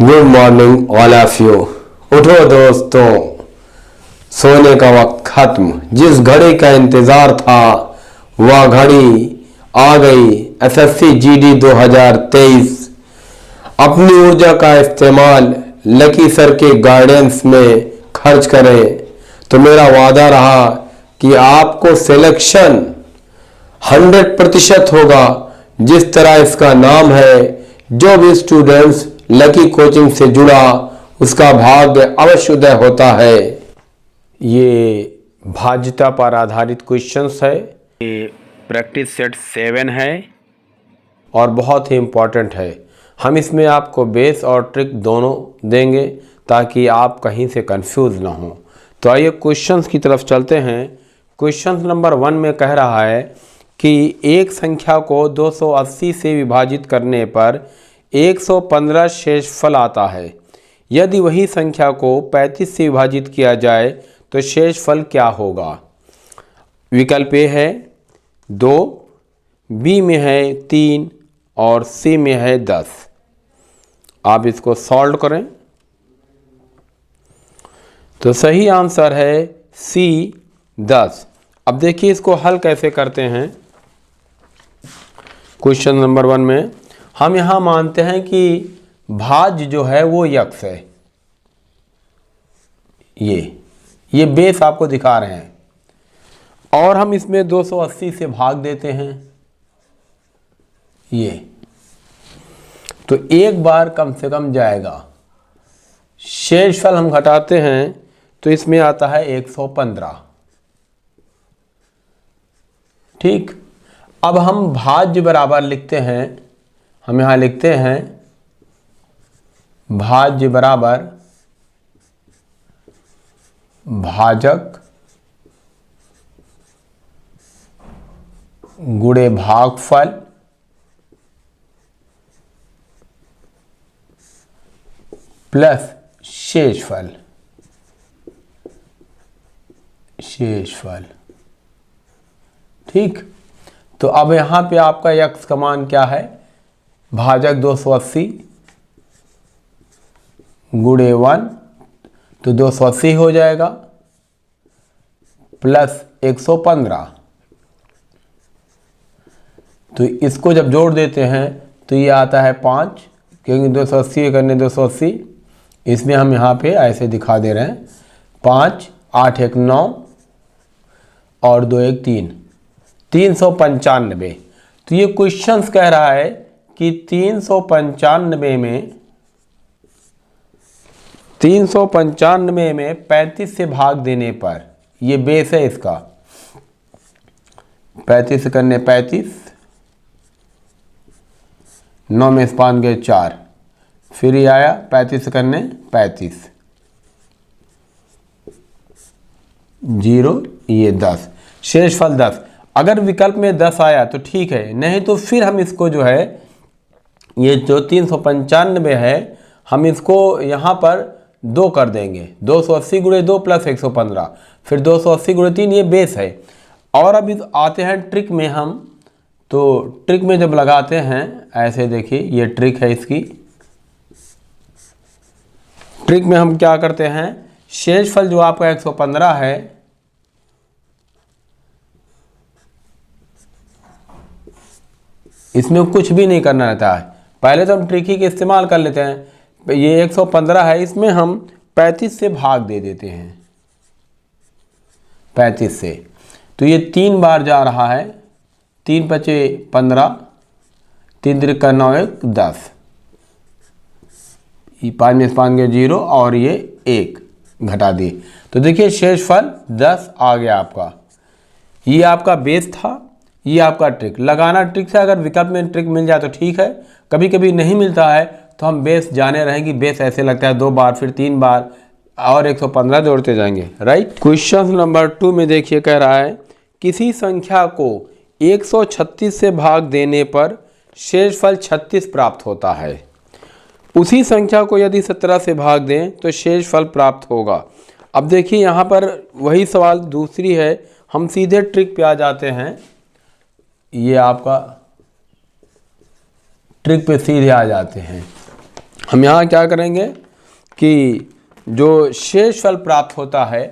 Good morning all of you. उठो दोस्तों, सोने का वक्त खत्म। जिस घड़ी का इंतजार था वह घड़ी आ गई। SSC GD 2023। अपनी ऊर्जा का इस्तेमाल लकी सर के गाइडेंस में खर्च करें तो मेरा वादा रहा कि आपको सिलेक्शन 100% होगा। जिस तरह इसका नाम है, जो भी स्टूडेंट्स लकी कोचिंग से जुड़ा उसका भाग्य अवश्य उदय होता है। ये भाज्यता पर आधारित क्वेश्चंस है। ये प्रैक्टिस सेट 7 है और बहुत ही इम्पॉर्टेंट है। हम इसमें आपको बेस और ट्रिक दोनों देंगे ताकि आप कहीं से कंफ्यूज ना हो। तो आइए क्वेश्चंस की तरफ चलते हैं। क्वेश्चन नंबर 1 में कह रहा है कि एक संख्या को 280 से विभाजित करने पर 115 शेषफल आता है। यदि वही संख्या को 35 से विभाजित किया जाए तो शेषफल क्या होगा? विकल्प ए है 2, बी में है 3 और सी में है 10। आप इसको सॉल्व करें तो सही आंसर है सी 10। अब देखिए इसको हल कैसे करते हैं। क्वेश्चन नंबर 1 में हम यहाँ मानते हैं कि भाज्य जो है वो यक्स है। ये बेस आपको दिखा रहे हैं और हम इसमें 280 से भाग देते हैं। ये तो एक बार कम से कम जाएगा। शेषफल हम घटाते हैं तो इसमें आता है 115। ठीक, अब हम भाज्य बराबर लिखते हैं। हम यहाँ लिखते हैं भाज्य बराबर भाजक गुणे भागफल प्लस शेषफल। ठीक, तो अब यहाँ पे आपका यक्स का मान क्या है? भाजक 280 गुणे 1 तो 280 हो जाएगा प्लस 115। तो इसको जब जोड़ देते हैं तो ये आता है 5, क्योंकि 280 करने 280। इसमें हम यहाँ पे ऐसे दिखा दे रहे हैं 5, 8 1 9 और 2 1 3, 395। तो ये क्वेश्चंस कह रहा है कि 395 में 35 से भाग देने पर, ये बेस है इसका, 35 करने 35, 9 में स्पान गए 4, फिर ये आया 35 करने 35, 0 ये 10, शेषफल 10। अगर विकल्प में 10 आया तो ठीक है, नहीं तो फिर हम इसको जो है, ये जो 395 है, हम इसको यहाँ पर 2 कर देंगे। 280 गुणे 2 प्लस 115, फिर 280 गुणे 3, ये बेस है। और अभी आते हैं ट्रिक में हम। तो ट्रिक में जब लगाते हैं ऐसे, देखिए ये ट्रिक है इसकी। ट्रिक में हम क्या करते हैं, शेषफल जो आपका 115 है, इसमें कुछ भी नहीं करना रहता है। पहले तो हम ट्रिक ही के इस्तेमाल कर लेते हैं। ये 115 है, इसमें हम 35 से भाग दे देते हैं, 35 से। तो ये 3 बार जा रहा है, 3 पचे 15, 3 त्रिक 9 1 10, 5 में 5 गए 0 और ये 1 घटा दिए। तो देखिए शेषफल 10 आ गया आपका। ये आपका बेस था, ये आपका ट्रिक। लगाना ट्रिक से, अगर विकल्प में ट्रिक मिल जाए तो ठीक है, कभी कभी नहीं मिलता है तो हम बेस जाने रहें कि बेस ऐसे लगता है 2 बार, फिर 3 बार और 115 जोड़ते जाएंगे। राइट। क्वेश्चन नंबर 2 में देखिए कह रहा है किसी संख्या को 136 से भाग देने पर शेषफल 36 प्राप्त होता है। उसी संख्या को यदि 17 से भाग दें तो शेषफल प्राप्त होगा। अब देखिए यहाँ पर वही सवाल दूसरी है, हम सीधे ट्रिक पे आ जाते हैं। ये आपका ट्रिक पे सीधे आ जाते हैं। हम यहाँ क्या करेंगे कि जो शेषफल प्राप्त होता है,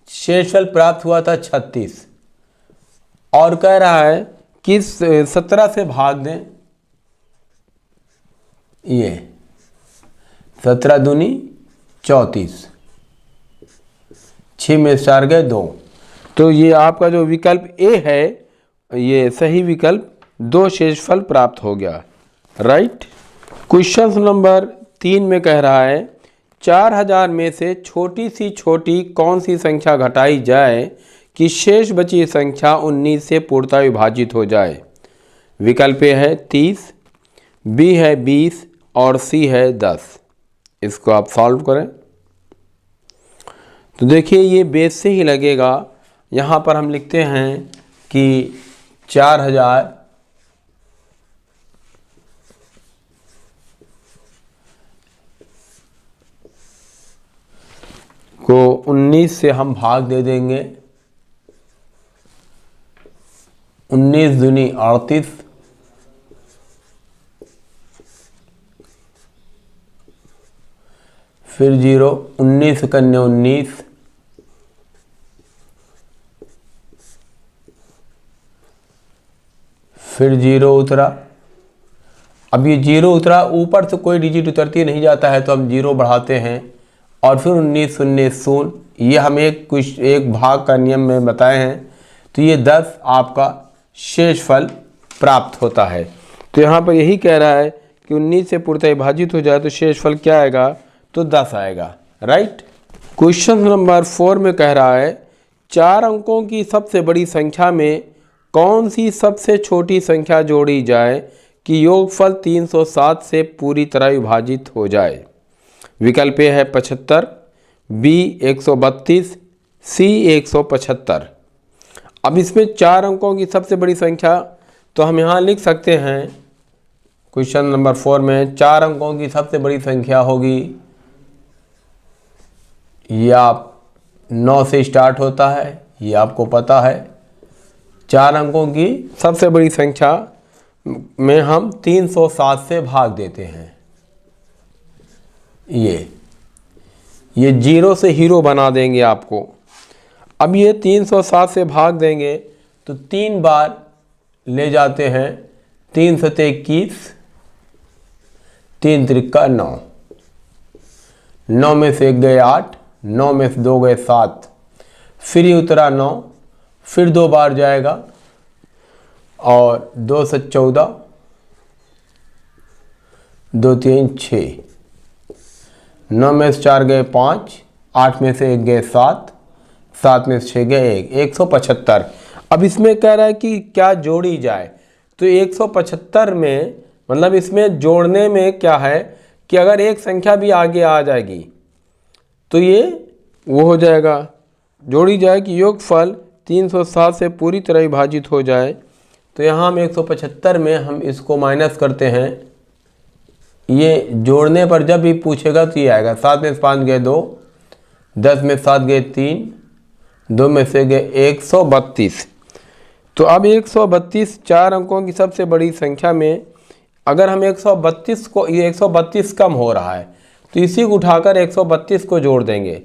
शेषफल प्राप्त हुआ था 36 और कह रहा है कि 17 से भाग दें, ये 17 दूनी 34, 6 में 4 गए 2। तो ये आपका जो विकल्प ए है ये सही विकल्प, 2 शेषफल प्राप्त हो गया। राइट। क्वेश्चन नंबर 3 में कह रहा है 4000 में से छोटी सी छोटी कौन सी संख्या घटाई जाए कि शेष बची संख्या 19 से पूर्णतः विभाजित हो जाए। विकल्प ए है 30, बी है 20 और सी है 10। इसको आप सॉल्व करें तो देखिए ये बेस से ही लगेगा। यहाँ पर हम लिखते हैं कि 4000 को 19 से हम भाग दे देंगे, 19 दूनी 38, फिर 0, 19 कन्या 19, फिर 0 उतरा। अब ये 0 उतरा, ऊपर से कोई डिजिट उतरती नहीं जाता है तो हम 0 बढ़ाते हैं और फिर 19 शून्य 0, ये हम एक भाग का नियम में बताए हैं। तो ये 10 आपका शेषफल प्राप्त होता है। तो यहाँ पर यही कह रहा है कि 19 से पूर्णतः विभाजित हो जाए तो शेषफल क्या आएगा, तो 10 आएगा। राइट। क्वेश्चन नंबर 4 में कह रहा है 4 अंकों की सबसे बड़ी संख्या में कौन सी सबसे छोटी संख्या जोड़ी जाए कि योगफल 307 से पूरी तरह विभाजित हो जाए। विकल्प ए है 75, बी 132, सी 175। अब इसमें 4 अंकों की सबसे बड़ी संख्या तो हम यहाँ लिख सकते हैं क्वेश्चन नंबर 4 में 4 अंकों की सबसे बड़ी संख्या होगी, ये आप 9 से स्टार्ट होता है, ये आपको पता है। 4 अंकों की सबसे बड़ी संख्या में हम 307 से भाग देते हैं। ये 0 से हीरो बना देंगे आपको। अब ये 307 से भाग देंगे तो 3 बार ले जाते हैं, 3 सते 21, 3 त्रिका 9, 9 में से 1 गए 8, 9 में से 2 गए 7, फिर ये उतरा 9, फिर 2 बार जाएगा और 2 से 14, 2 3 6, 9 में से 4 गए 5, 8 में से 1 गए 7, 7 में से 6 गए 1, 175। अब इसमें कह रहा है कि क्या जोड़ी जाए, तो 175 में मतलब इसमें जोड़ने में क्या है कि अगर एक संख्या भी आगे आ जाएगी तो ये वो हो जाएगा, जोड़ी जाए कि योगफल 307 से पूरी तरह विभाजित हो जाए। तो यहाँ हम 175 में हम इसको माइनस करते हैं, ये जोड़ने पर जब भी पूछेगा तो ये आएगा। 7 में से 5 गए 2, 10 में 7 गए 3, 2 में से गए 132। तो अब 132 4 अंकों की सबसे बड़ी संख्या में अगर हम 132 को, ये 132 कम हो रहा है तो इसी को उठाकर 132 को जोड़ देंगे।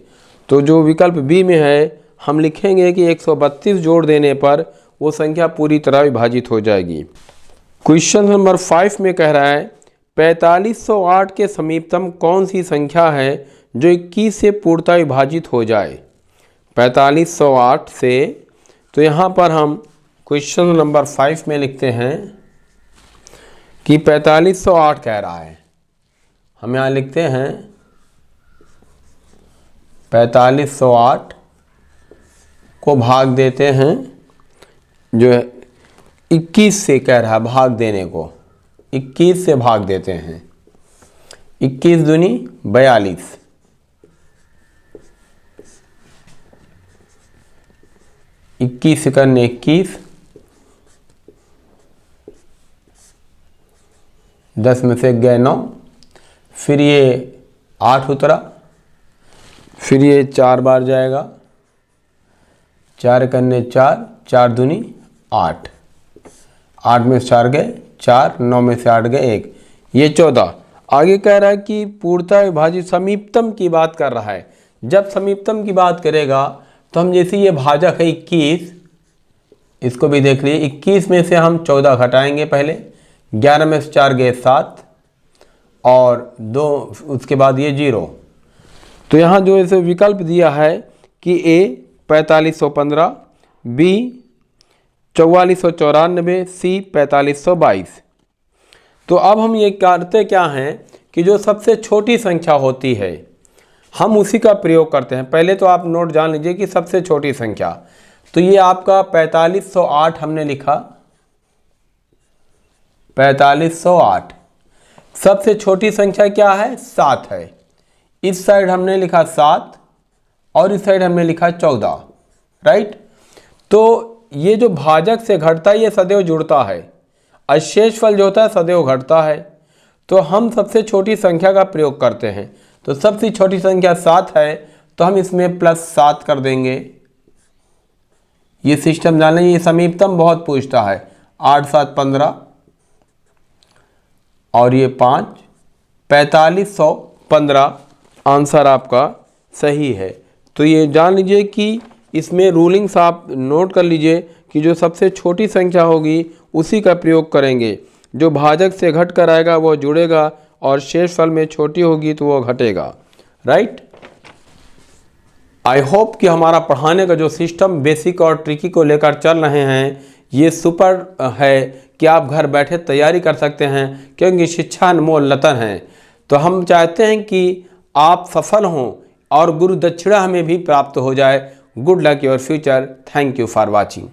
तो जो विकल्प बी में है हम लिखेंगे कि 132 जोड़ देने पर वो संख्या पूरी तरह विभाजित हो जाएगी। क्वेश्चन नंबर 5 में कह रहा है 4508 के समीपतम कौन सी संख्या है जो 21 से पूर्णतः विभाजित हो जाए। 4508 से, तो यहाँ पर हम क्वेश्चन नंबर 5 में लिखते हैं कि 4508 कह रहा है, हम यहाँ लिखते हैं 4508 को भाग देते हैं, जो है 21 से कह रहा है भाग देने को, 21 से भाग देते हैं, 21 दूनी 42, 21 सेकंड 21, 10 में से गए 9, फिर ये 8 उतरा, फिर ये 4 बार जाएगा, 4 कन्ने 4, 4 दूनी 8, 8 में से 4 गए 4, 9 में से 8 गए 1, ये 14। आगे कह रहा है कि पूर्णतः विभाजित समीपतम की बात कर रहा है। जब समीपतम की बात करेगा तो हम जैसे ये भाजक है 21, इसको भी देख लिए। 21 में से हम 14 घटाएंगे पहले, 11 में से 4 गए 7 और 2, उसके बाद ये 0। तो यहाँ जो इसे विकल्प दिया है कि A 4515, B 4494, C 4522। तो अब हम ये करते क्या हैं कि जो सबसे छोटी संख्या होती है हम उसी का प्रयोग करते हैं। पहले तो आप नोट जान लीजिए कि सबसे छोटी संख्या, तो ये आपका 4508 हमने लिखा, 4508। सबसे छोटी संख्या क्या है? 7 है। इस साइड हमने लिखा 7 और इस साइड हमने लिखा 14, राइट। तो ये जो भाजक से घटता है ये सदैव जुड़ता है, और शेषफल जो होता है सदैव घटता है। तो हम सबसे छोटी संख्या का प्रयोग करते हैं। तो सबसे छोटी संख्या 7 है, तो हम इसमें +7 कर देंगे। ये सिस्टम जान लें, ये समीपतम बहुत पूछता है। 8 7 15 और ये 5, 4515 आंसर आपका सही है। तो ये जान लीजिए कि इसमें रूलिंग्स आप नोट कर लीजिए कि जो सबसे छोटी संख्या होगी उसी का प्रयोग करेंगे। जो भाजक से घट कर आएगा वो जुड़ेगा और शेषफल में छोटी होगी तो वो घटेगा, राइट। आई होप कि हमारा पढ़ाने का जो सिस्टम बेसिक और ट्रिकी को लेकर चल रहे हैं ये सुपर है कि आप घर बैठे तैयारी कर सकते हैं, क्योंकि शिक्षा अनमोल रतन है। तो हम चाहते हैं कि आप सफल हों और गुरु दक्षिणा हमें भी प्राप्त हो जाए। Good luck your future. Thank you for watching.